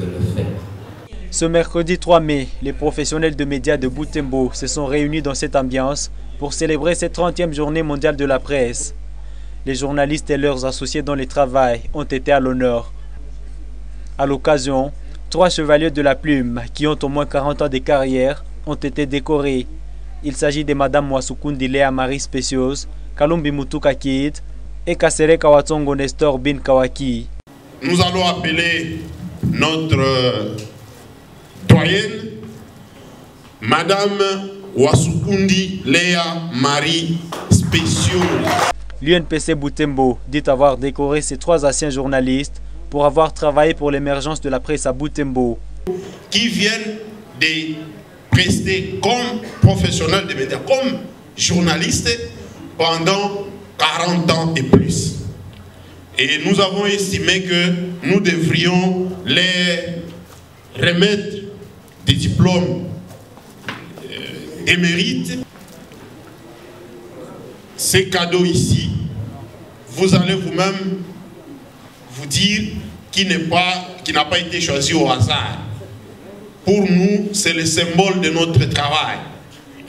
de le faire. Ce mercredi 3 mai, les professionnels de médias de Butembo se sont réunis dans cette ambiance pour célébrer cette 30e journée mondiale de la presse. Les journalistes et leurs associés dans le travail ont été à l'honneur. À l'occasion, 3 chevaliers de la plume qui ont au moins 40 ans de carrière ont été décorés. Il s'agit de Madame Mwasukundi Léa Marie Spéciose, Kalumbi Mutuka Kid et Kasere Kawatsongo Nestor Bin Kawaki. Nous allons appeler notre doyenne, Madame Mwasukundi Léa Marie Spéciose. L'UNPC Butembo dit avoir décoré ces 3 anciens journalistes pour avoir travaillé pour l'émergence de la presse à Butembo. Qui viennent de prester comme professionnels de médias, comme journalistes pendant 40 ans et plus. Et nous avons estimé que nous devrions les remettre des diplômes émérites. Ces cadeaux ici, vous allez vous-même vous dire qui n'a pas été choisi au hasard. Pour nous, c'est le symbole de notre travail.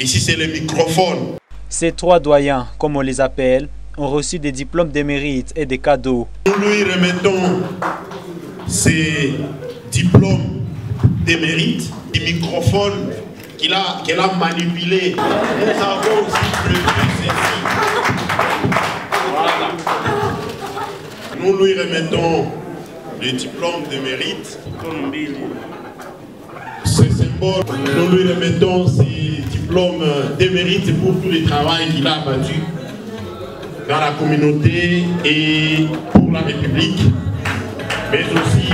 Ici, c'est le microphone. Ces 3 doyens, comme on les appelle, ont reçu des diplômes de mérite et des cadeaux. Nous lui remettons ces diplômes de mérite, des microphones qu'elle a manipulés. Nous avons aussi prévu ceci. Voilà. Nous lui remettons le diplôme de mérite. Ce symbole, nous lui remettons ces diplômes de mérite pour tout le travail qu'il a abattu dans la communauté et pour la République, mais aussi...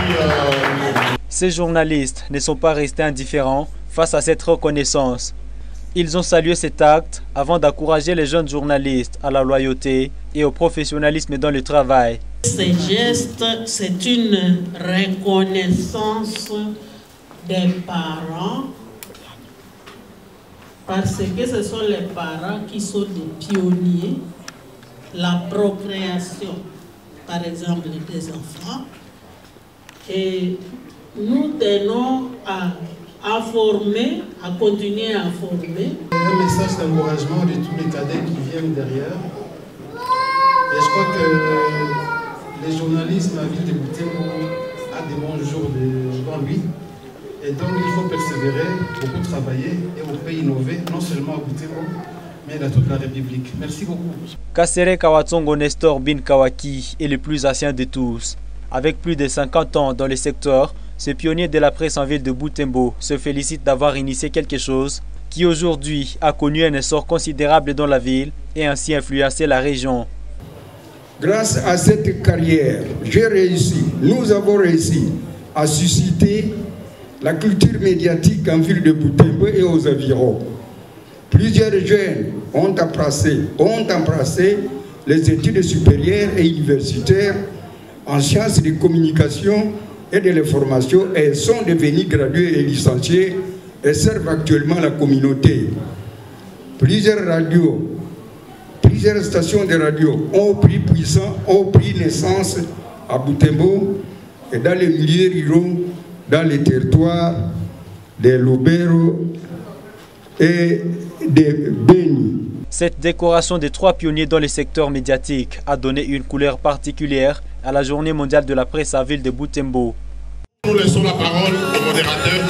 Ces journalistes ne sont pas restés indifférents face à cette reconnaissance. Ils ont salué cet acte avant d'encourager les jeunes journalistes à la loyauté et au professionnalisme dans le travail. Ce geste, c'est une reconnaissance des parents parce que ce sont les parents qui sont des pionniers. La procréation, par exemple, des enfants. Et nous tenons à former, à continuer à former. Un message d'encouragement de tous les cadets qui viennent derrière. Et je crois que les journalistes, la ville de Butembo a des bons jours devant lui. Et donc il faut persévérer, beaucoup travailler et on peut innover, non seulement à Butembo, mais dans toute la République. Merci beaucoup. Kasere Kawatsongo Nestor Bin Kawaki est le plus ancien de tous. Avec plus de 50 ans dans le secteur, ce pionnier de la presse en ville de Butembo se félicite d'avoir initié quelque chose qui aujourd'hui a connu un essor considérable dans la ville et ainsi influencé la région. Grâce à cette carrière, j'ai réussi, nous avons réussi à susciter la culture médiatique en ville de Butembo et aux environs. Plusieurs jeunes ont embrassé les études supérieures et universitaires en sciences de communication et de l'information et sont devenus gradués et licenciés et servent actuellement la communauté. Plusieurs stations de radio ont pris naissance à Butembo et dans les milieux ruraux, dans les territoires de Lubero et de Beni. Cette décoration des 3 pionniers dans le secteur médiatique a donné une couleur particulière à la journée mondiale de la presse à ville de Butembo. Nous laissons la parole au modérateur.